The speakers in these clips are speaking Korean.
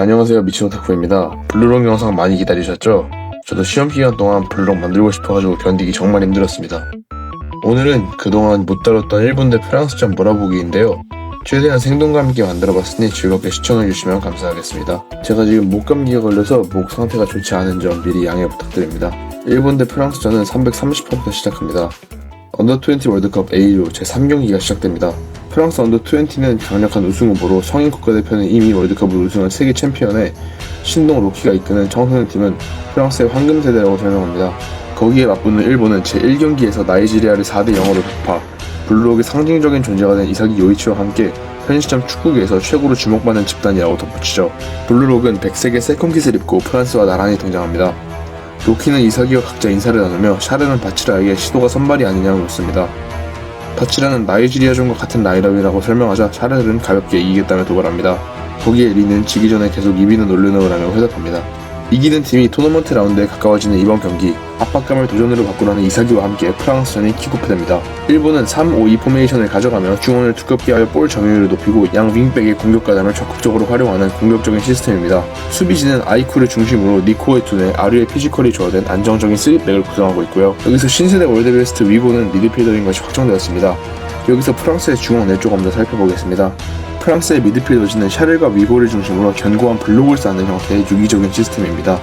안녕하세요, 미치오타쿠입니다. 블루롱 영상 많이 기다리셨죠? 저도 시험기간 동안 블루롱 만들고 싶어가지고 견디기 정말 힘들었습니다. 오늘은 그동안 못 다뤘던 일본 대 프랑스전 몰아보기인데요. 최대한 생동감 있게 만들어봤으니 즐겁게 시청해주시면 감사하겠습니다. 제가 지금 목감기가 걸려서 목 상태가 좋지 않은 점 미리 양해 부탁드립니다. 일본 대 프랑스전은 330분부터 시작합니다. 언더20 월드컵 A조 제3경기가 시작됩니다. 프랑스 언더20는 강력한 우승 후보로 성인 국가대표는 이미 월드컵을 우승한 세계 챔피언의 신동 로키가 이끄는 청소년 팀은 프랑스의 황금 세대라고 설명합니다. 거기에 맞붙는 일본은 제1경기에서 나이지리아를 4대0으로 격파, 블루록의 상징적인 존재가 된 이사기 요이치와 함께 현 시점 축구계에서 최고로 주목받는 집단이라고 덧붙이죠. 블루록은 백색의 세컨킷을 입고 프랑스와 나란히 등장합니다. 로키는 이사기와 각자 인사를 나누며 샤르는 바치라에게 시도가 선발이 아니냐고 묻습니다. 바치라는 나이지리아전과 같은 라인업이라고 설명하자 샤르는 가볍게 이기겠다며 도발합니다. 거기에 리는 지기 전에 계속 입이는 놀려놓으라며 회답합니다. 이기는 팀이 토너먼트 라운드에 가까워지는 이번 경기, 압박감을 도전으로 바꾸라는 이사기와 함께 프랑스전이 킥오프됩니다. 일본은 3-5-2 포메이션을 가져가며 중원을 두껍게 하여 볼 점유율을 높이고 양 윙백의 공격 가담을 적극적으로 활용하는 공격적인 시스템입니다. 수비진은 아이쿠를 중심으로 니코의 두뇌, 아류의 피지컬이 조화된 안정적인 3백을 구성하고 있고요. 여기서 신세대 월드베스트 위고는 미드필더인 것이 확정되었습니다. 여기서 프랑스의 중원 네 조금 더 살펴보겠습니다. 프랑스의 미드필더진은 샤를과 위고를 중심으로 견고한 블록을 쌓는 형태의 유기적인 시스템입니다.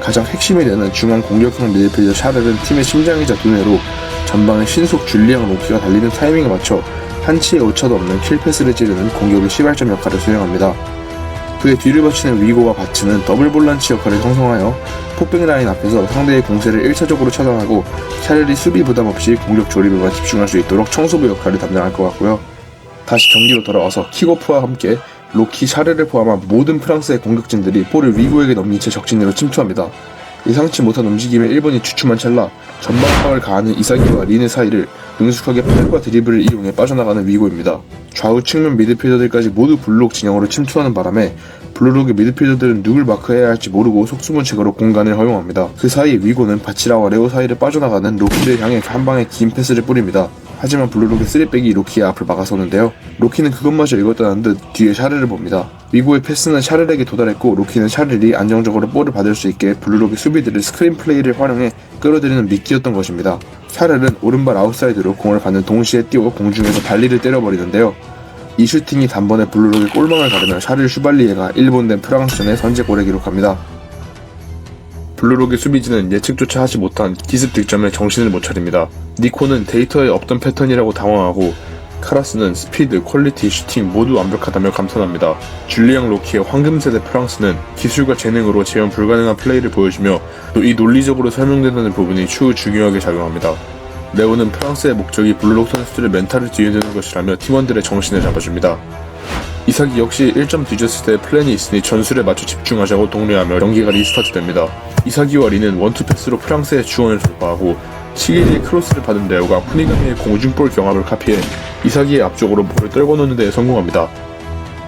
가장 핵심이 되는 중앙 공격형 미드필더 샤를은 팀의 심장이자 두뇌로 전방에 신속 줄리앙 로키가 달리는 타이밍에 맞춰 한치의 오차도 없는 킬패스를 찌르는 공격의 시발점 역할을 수행합니다. 그의 뒤를 받치는 위고와 바츠는 더블 볼란치 역할을 형성하여 폭백 라인 앞에서 상대의 공세를 1차적으로 차단하고 샤를이 수비 부담 없이 공격 조립에만 집중할 수 있도록 청소부 역할을 담당할 것 같고요. 다시 경기로 돌아와서 킥오프와 함께 로키, 샤르를 포함한 모든 프랑스의 공격진들이 볼을 위고에게 넘긴 채 적진으로 침투합니다. 예상치 못한 움직임에 일본이 주춤한 찰나 전방파를 가하는 이사기와 리네 사이를 능숙하게 팔과 드리블을 이용해 빠져나가는 위고입니다. 좌우 측면 미드필더들까지 모두 블록 진영으로 침투하는 바람에 블루록의 미드필더들은 누굴 마크해야 할지 모르고 속수무책으로 공간을 허용합니다. 그 사이 위고는 바치라와 레오 사이를 빠져나가는 로키를 향해 한 방에 긴 패스를 뿌립니다. 하지만 블루록의 3백이 로키의 앞을 막아서는데요. 로키는 그것마저 읽었다는 듯 뒤에 샤르를 봅니다. 위고의 패스는 샤르에게 도달했고 로키는 샤르이 안정적으로 볼을 받을 수 있게 블루록의 수비들을 스크린 플레이를 활용해 끌어들이는 미끼였던 것입니다. 샤르는 오른발 아웃사이드로 공을 받는 동시에 뛰어 공중에서 발리를 때려버리는데요. 이 슈팅이 단번에 블루록의 골망을 가르며 샤를 슈발리에가 일본 대 프랑스전의 선제골을 기록합니다. 블루록의 수비진은 예측조차 하지 못한 기습 득점에 정신을 못 차립니다. 니코는 데이터에 없던 패턴이라고 당황하고 카라스는 스피드, 퀄리티, 슈팅 모두 완벽하다며 감탄합니다. 줄리앙 로키의 황금세대 프랑스는 기술과 재능으로 재현 불가능한 플레이를 보여주며 또 이 논리적으로 설명된다는 부분이 추후 중요하게 작용합니다. 레오는 프랑스의 목적이 블루록 선수들의 멘탈을 뒤흔드는 것이라며 팀원들의 정신을 잡아줍니다. 이사기 역시 1점 뒤졌을 때 플랜이 있으니 전술에 맞춰 집중하자고 독려하며 경기가 리스타트됩니다. 이사기와 리는 원투 패스로 프랑스의 중원을 돌파하고 치기리의 크로스를 받은 레오가 푸니가미의 공중볼 경합을 카피해 이사기의 앞쪽으로 볼을 떨궈 놓는 데 성공합니다.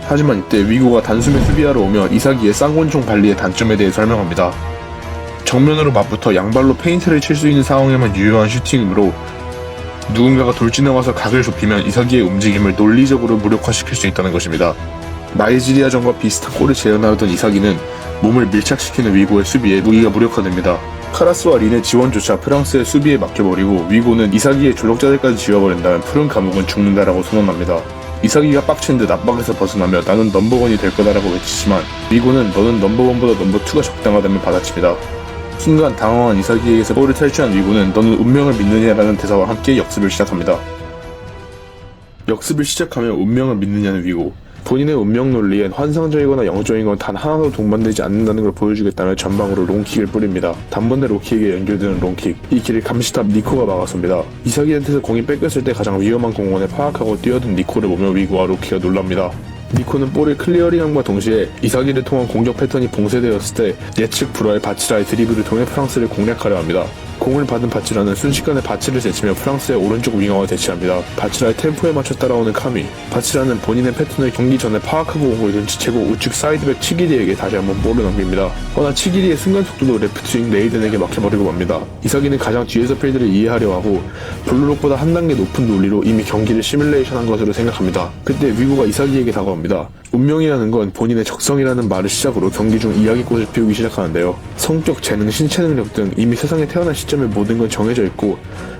하지만 이때 위고가 단숨에 수비하러 오며 이사기의 쌍권총 발리의 단점에 대해 설명합니다. 정면으로 맞붙어 양발로 페인트를 칠 수 있는 상황에만 유효한 슈팅이므로 누군가가 돌진해와서 각을 좁히면 이사기의 움직임을 논리적으로 무력화시킬 수 있다는 것입니다. 나이지리아전과 비슷한 골을 재현하였던 이사기는 몸을 밀착시키는 위고의 수비에 무기가 무력화됩니다. 카라스와 린의 지원조차 프랑스의 수비에 맡겨버리고 위고는 이사기의 조력자들까지 지워버린다면 푸른 감옥은 죽는다라고 선언합니다. 이사기가 빡친 듯 압박에서 벗어나며 나는 넘버원이 될 거다라고 외치지만 위고는 너는 넘버원보다 넘버2가 적당하다며 받아칩니다. 순간 당황한 이사기에게서 볼을 탈취한 위고는 너는 운명을 믿느냐라는 대사와 함께 역습을 시작합니다. 역습을 시작하며 운명을 믿느냐는 위고, 본인의 운명 논리엔 환상적이거나 영적인 건 단 하나도 동반되지 않는다는 걸 보여주겠다며 전방으로 롱킥을 뿌립니다. 단번에 로키에게 연결되는 롱킥, 이 길을 감시탑 니코가 막아섭니다. 이사기한테서 공이 뺏겼을 때 가장 위험한 공간에 파악하고 뛰어든 니코를 보며 위고와 로키가 놀랍니다. 니코는 볼을 클리어링함과 동시에 이사기를 통한 공격 패턴이 봉쇄되었을 때 예측 불허의 바치라의 드리블을 통해 프랑스를 공략하려 합니다. 공을 받은 바치라는 순식간에 바치를 제치며 프랑스의 오른쪽 윙어와 대치합니다. 바치라의 템포에 맞춰 따라오는 카미. 바치라는 본인의 패턴을 경기 전에 파악하고 온 걸 눈치채고 우측 사이드백 치기리에게 다시 한번 볼을 넘깁니다. 허나 치기리의 순간 속도도 레프트 윙 레이든에게 막혀버리고 맙니다. 이삭이는 가장 뒤에서 필드를 이해하려 하고 블루록보다 한 단계 높은 논리로 이미 경기를 시뮬레이션한 것으로 생각합니다. 그때 위고가 이삭이에게 다가옵니다. 운명이라는 건 본인의 적성이라는 말을 시작으로 경기 중 이야기꽃을 피우기 시작하는데요. 성격, 재능, 신체 능력 등 이미 세상에 태어난 시점에 모든 건 정해져 있고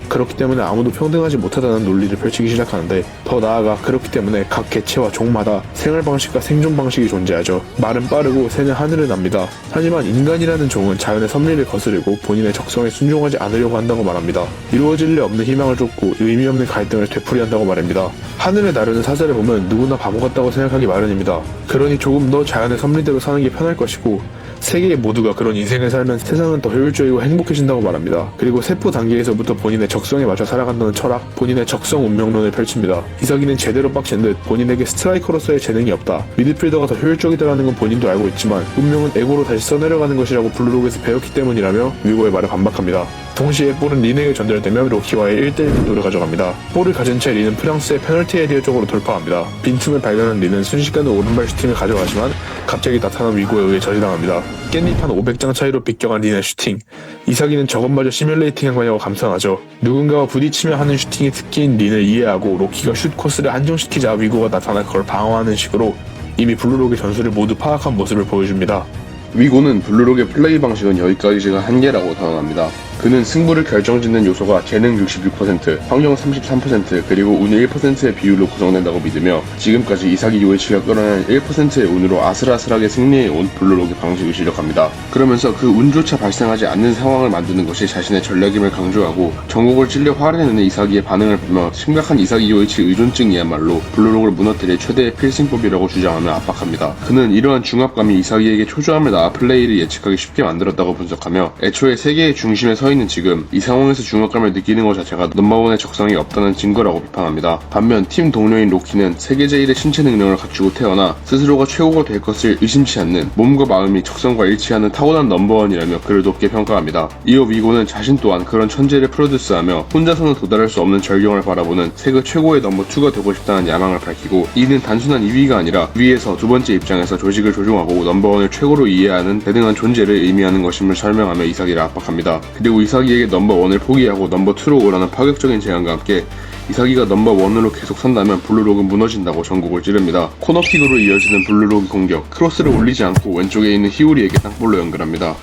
그렇기 때문에 아무도 평등하지 못하다는 논리를 펼치기 시작하는데 더 나아가 그렇기 때문에 각 개체와 종마다 생활 방식과 생존 방식이 존재하죠. 말은 빠르고 새는 하늘을 납니다. 하지만 인간이라는 종은 자연의 섭리를 거스르고 본인의 적성에 순종하지 않으려고 한다고 말합니다. 이루어질 리 없는 희망을 쫓고 의미 없는 갈등을 되풀이한다고 말합니다. 하늘을 나르는 사자를 보면 누구나 바보 같다고 생각하기 마련입니다. 그러니 조금 더 자연의 섭리대로 사는 게 편할 것이고 세계 모두가 그런 인생을 살면 세상은 더 효율적이고 행복해진다고 말합니다. 그리고 세포 단계에서부터 본인의 적성에 맞춰 살아간다는 철학, 본인의 적성 운명론을 펼칩니다. 이삭이는 제대로 빡친 듯 본인에게 스트라이커로서의 재능이 없다. 미드필더가 더 효율적이다라는 건 본인도 알고 있지만 운명은 에고로 다시 써내려가는 것이라고 블루록에서 배웠기 때문이라며 위고의 말을 반박합니다. 동시에 볼은 린에게 전달되며 로키와의 1대1 빈도를 가져갑니다. 볼을 가진 채 린은 프랑스의 페널티 에리어 쪽으로 돌파합니다. 빈틈을 발견한 린은 순식간에 오른발 슈팅을 가져가지만 갑자기 나타난 위고에 의해 저지당합니다. 깻잎 한 500장 차이로 비껴간 린의 슈팅. 이삭이는 저것마저 시뮬레이팅한 거냐고 감탄하죠. 누군가와 부딪히며 하는 슈팅이 특기인 린을 이해하고 로키가 슛 코스를 한정시키자 위고가 나타나 그걸 방어하는 식으로 이미 블루록의 전술을 모두 파악한 모습을 보여줍니다. 위고는 블루록의 플레이 방식은 여기까지가 한계라고 단언합니다. 그는 승부를 결정짓는 요소가 재능 66%, 환경 33%, 그리고 운 1%의 비율로 구성된다고 믿으며 지금까지 이삭이 요이치가 끌어낸 1%의 운으로 아슬아슬하게 승리해온 블루록의 방식을 지적합니다. 그러면서 그 운조차 발생하지 않는 상황을 만드는 것이 자신의 전략임을 강조하고 전곡을 찔려 화내는 이삭이의 반응을 보며 심각한 이삭이 요이치 의존증이야말로 블루록을 무너뜨릴 최대의 필승법이라고 주장하며 압박합니다. 그는 이러한 중압감이 이삭이에게 초조함을 낳아 플레이를 예측하기 쉽게 만들었다고 분석하며 애초에 세계의 중심에 서 있는 지금 이 상황에서 중압감을 느끼는 것 자체가 넘버원의 적성이 없다는 증거라고 비판합니다. 반면 팀 동료인 로키는 세계 제1의 신체 능력을 갖추고 태어나 스스로가 최고가 될 것을 의심치 않는 몸과 마음이 적성과 일치하는 타고난 넘버원이라며 그를 높게 평가합니다. 이어 위고는 자신 또한 그런 천재를 프로듀스하며 혼자서는 도달할 수 없는 절경을 바라보는 세계 최고의 넘버2가 되고 싶다는 야망을 밝히고 이는 단순한 2위가 아니라 위에서 두 번째 입장에서 조직을 조종하고 넘버원을 최고로 이해하는 대등한 존재를 의미하는 것임을 설명하며 이삭이를 압박합니다. 그리고 이삭이에게 넘버1을 포기하고 넘버2로 오라는 파격적인 제안과 함께 이삭이가 넘버1으로 계속 산다면 블루록은 무너진다고 전곡을 찌릅니다. 코너킥으로 이어지는 블루록의 공격, 크로스를 올리지 않고 왼쪽에 있는 히오리에게 땅볼로 연결합니다.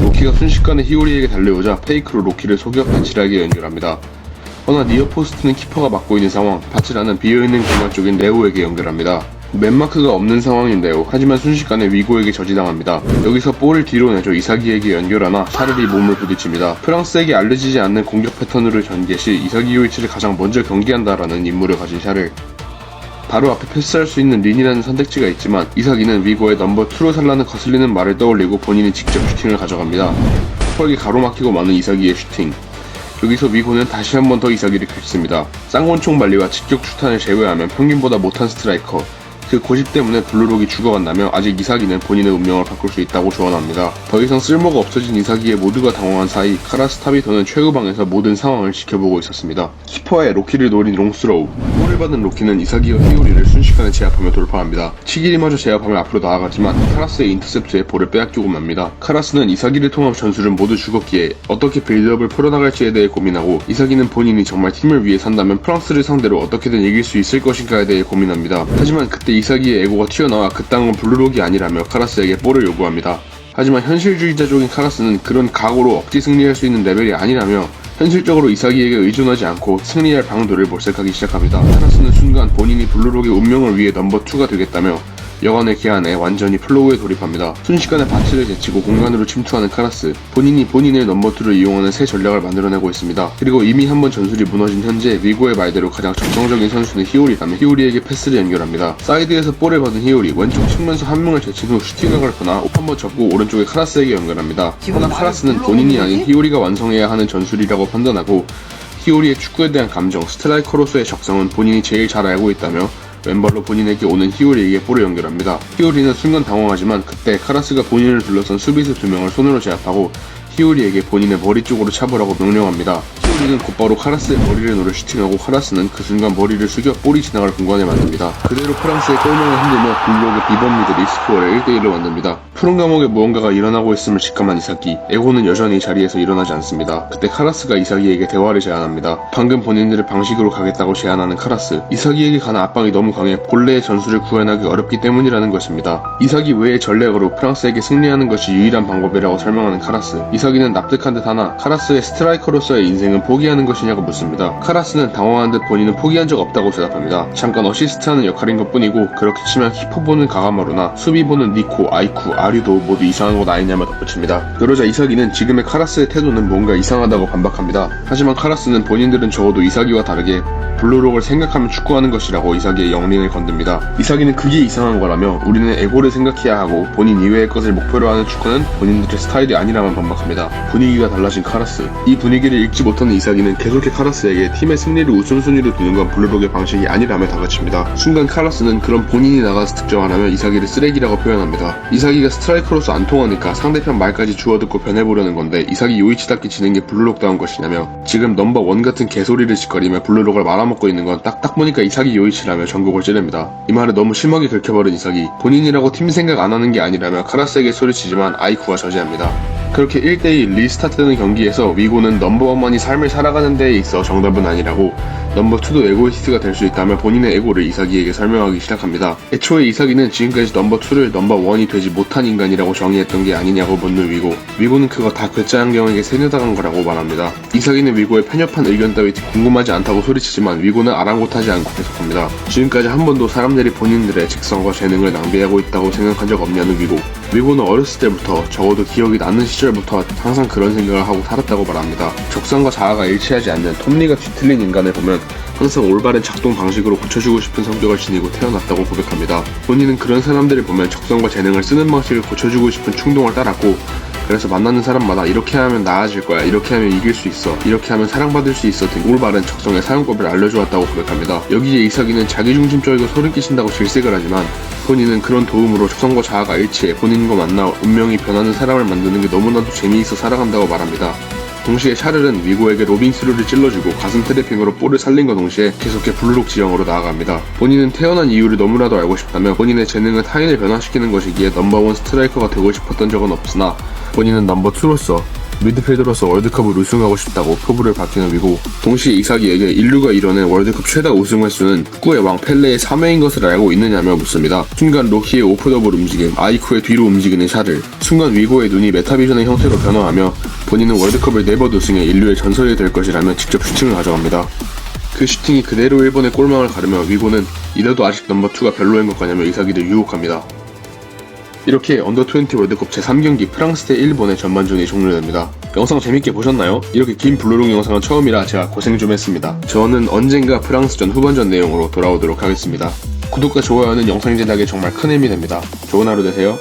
로키가 순식간에 히오리에게 달려오자 페이크로 로키를 속여 바치라에게 연결합니다. 허나 니어포스트는 키퍼가 맡고 있는 상황, 바치라는 비어있는 공간 쪽인 레오에게 연결합니다. 맨마크가 없는 상황인데요. 하지만 순식간에 위고에게 저지당합니다. 여기서 볼을 뒤로 내줘 이삭이에게 연결하나 샤를이 몸을 부딪힙니다. 프랑스에게 알려지지 않는 공격 패턴으로 전개 시 이삭이 요이치를 가장 먼저 경기한다라는 임무를 가진 샤를. 바로 앞에 패스할 수 있는 린이라는 선택지가 있지만 이삭이는 위고의 넘버2로 살라는 거슬리는 말을 떠올리고 본인이 직접 슈팅을 가져갑니다. 펄이 가로막히고 마는 이삭이의 슈팅. 여기서 위고는 다시 한 번 더 이삭이를 긁습니다. 쌍권총 발리와 직격 슈탄을 제외하면 평균보다 못한 스트라이커. 그 고집 때문에 블루록이 죽어간다며 아직 이삭이는 본인의 운명을 바꿀 수 있다고 조언합니다. 더 이상 쓸모가 없어진 이삭이에 모두가 당황한 사이 카라스 타비토는 최후방에서 모든 상황을 지켜보고 있었습니다. 키퍼의 로키를 노린 롱스로우. 골을 받은 로키는 이삭이와 히오리를 순식간에 제압하며 돌파합니다. 치기리마저 제압하며 앞으로 나아갔지만 카라스의 인터셉트에 볼을 빼앗기고 맙니다. 카라스는 이삭이를 통한 전술은 모두 죽었기에 어떻게 빌드업을 풀어나갈지에 대해 고민하고 이삭이는 본인이 정말 팀을 위해 산다면 프랑스를 상대로 어떻게든 이길 수 있을 것인가에 대해 고민합니다. 하지만 그때 이삭이의 에고가 튀어나와 그딴 건 블루록이 아니라며 카라스에게 볼을 요구합니다. 하지만 현실주의자적인 카라스는 그런 각오로 억지 승리할 수 있는 레벨이 아니라며 현실적으로 이삭이에게 의존하지 않고 승리할 방도를 몰색하기 시작합니다. 카라스는 순간 본인이 블루록의 운명을 위해 넘버2가 되겠다며 여간의 계안에 완전히 플로우에 돌입합니다. 순식간에 바치를 제치고 공간으로 침투하는 카라스. 본인이 본인의 넘버2를 이용하는 새 전략을 만들어내고 있습니다. 그리고 이미 한번 전술이 무너진 현재 위고의 말대로 가장 적성적인 선수는 히오리라며 히오리에게 패스를 연결합니다. 사이드에서 볼을 받은 히오리 왼쪽 측면에서 한 명을 제친 후 슈팅각을 거나 한번 접고 오른쪽에 카라스에게 연결합니다. 하나 카라스는 본인이 아닌 히오리가 완성해야 하는 전술이라고 판단하고 히오리의 축구에 대한 감정, 스트라이커로서의 적성은 본인이 제일 잘 알고 있다며 왼발로 본인에게 오는 히오리에게 볼을 연결합니다. 히오리는 순간 당황하지만 그때 카라스가 본인을 둘러싼 수비수 2명을 손으로 제압하고 히오리에게 본인의 머리 쪽으로 차보라고 명령합니다. 히오리는 곧바로 카라스의 머리를 노려 슈팅하고 카라스는 그 순간 머리를 숙여 볼이 지나갈 공간에 만듭니다. 그대로 프랑스의 골망을 흔들며 블루록의 비범리들이 스코어를 1대1로 만듭니다. 푸른 감옥에 무언가가 일어나고 있음을 직감한 이사기, 에고는 여전히 자리에서 일어나지 않습니다. 그때 카라스가 이사기에게 대화를 제안합니다. 방금 본인들의 방식으로 가겠다고 제안하는 카라스, 이사기에게 가는 압박이 너무 강해 본래의 전술을 구현하기 어렵기 때문이라는 것입니다. 이사기 외의 전략으로 프랑스에게 승리하는 것이 유일한 방법이라고 설명하는 카라스, 이사기는 납득한 듯 하나 카라스의 스트라이커로서의 인생은 포기하는 것이냐고 묻습니다. 카라스는 당황한 듯 본인은 포기한 적 없다고 대답합니다. 잠깐 어시스트하는 역할인 것 뿐이고 그렇게 치면 키퍼보는 가가마루나 수비보는 니코, 아이쿠, 아류도 모두 이상한 것 아니냐며 덧붙입니다. 그러자 이사기는 지금의 카라스의 태도는 뭔가 이상하다고 반박합니다. 하지만 카라스는 본인들은 적어도 이사기와 다르게 블루록을 생각하며 축구하는 것이라고 이사기의 영린을 건듭니다. 이사기는 그게 이상한 거라며 우리는 에고를 생각해야 하고 본인 이외의 것을 목표로 하는 축구는 본인들의 스타일이 아니라만 반박합니다. 분위기가 달라진 카라스, 이 분위기를 읽지 못하는 이사기는 계속해 카라스에게 팀의 승리를 우선순위로 두는 건 블루록의 방식이 아니라며 다그칩니다. 순간 카라스는 그런 본인이 나가서 득점하라며 이사기를 쓰레기라고 표현합니다. 이사기가 스트라이커로서 안 통하니까 상대편 말까지 주워듣고 변해보려는 건데 이사기 요이치답게 지는 게 블루록다운 것이냐며 지금 넘버원 같은 개소리를 짓거리며 블루록을 말아먹고 있는 건 딱 보니까 이사기 요이치라며 전곡을 찌릅니다. 이 말에 너무 심하게 긁혀버린 이사기, 본인이라고 팀 생각 안 하는 게 아니라며 카라스에게 소리치지만 아이쿠가 저지합니다. 그렇게 1대1 리스타트되는 경기에서 위고는 넘버원만이 삶을 살아가는 데에 있어 정답은 아니라고 넘버2도 에고이스트가 될 수 있다며 본인의 에고를 이사기에게 설명하기 시작합니다. 애초에 이사기는 지금까지 넘버2를 넘버1이 되지 못한 인간이라고 정의했던 게 아니냐고 묻는 위고는 그거 다 괴짜양경에게 세뇌당한 거라고 말합니다. 이사기는 위고의 편협한 의견 따위 궁금하지 않다고 소리치지만 위고는 아랑곳하지 않고 계속합니다. 지금까지 한 번도 사람들이 본인들의 직성과 재능을 낭비하고 있다고 생각한 적 없냐는 위고는 어렸을 때부터 적어도 기억이 나는 시절부터 항상 그런 생각을 하고 살았다고 말합니다. 적성과 자아가 일치하지 않는 톱니가 뒤틀린 인간을 보면 항상 올바른 작동 방식으로 고쳐주고 싶은 성격을 지니고 태어났다고 고백합니다. 본인은 그런 사람들을 보면 적성과 재능을 쓰는 방식을 고쳐주고 싶은 충동을 따랐고 그래서 만나는 사람마다 이렇게 하면 나아질 거야, 이렇게 하면 이길 수 있어, 이렇게 하면 사랑받을 수 있어 등 올바른 적성의 사용법을 알려주었다고 고백합니다. 여기에 이사기는 자기중심적이고 소름 끼친다고 질색을 하지만 본인은 그런 도움으로 적성과 자아가 일치해 본인과 만나 운명이 변하는 사람을 만드는 게 너무나도 재미있어 살아간다고 말합니다. 동시에 샤를은 위고에게 로빙스루를 찔러주고 가슴 트래핑으로 볼을 살린과 동시에 계속해 블루록 지형으로 나아갑니다. 본인은 태어난 이유를 너무나도 알고 싶다며 본인의 재능은 타인을 변화시키는 것이기에 넘버원 스트라이커가 되고 싶었던 적은 없으나 본인은 넘버2로서 미드필더로서 월드컵을 우승하고 싶다고 포부를 밝히는 위고, 동시에 이사기에게 인류가 이뤄낸 월드컵 최다 우승 횟수는 축구의 왕 펠레의 3회인 것을 알고 있느냐며 묻습니다. 순간 로키의 오프더블 움직임, 아이쿠의 뒤로 움직이는 샤를, 순간 위고의 눈이 메타비전의 형태로 변화하며 본인은 월드컵을 4번 우승해 인류의 전설이 될 것이라며 직접 슈팅을 가져갑니다. 그 슈팅이 그대로 일본의 골망을 가르며 위고는 이래도 아직 넘버2가 별로인 것 같냐며 이사기를 유혹합니다. 이렇게 언더20 월드컵 제3경기 프랑스 대 일본의 전반전이 종료됩니다. 영상 재밌게 보셨나요? 이렇게 긴 블루록 영상은 처음이라 제가 고생 좀 했습니다. 저는 언젠가 프랑스전 후반전 내용으로 돌아오도록 하겠습니다. 구독과 좋아요는 영상 제작에 정말 큰 힘이 됩니다. 좋은 하루 되세요.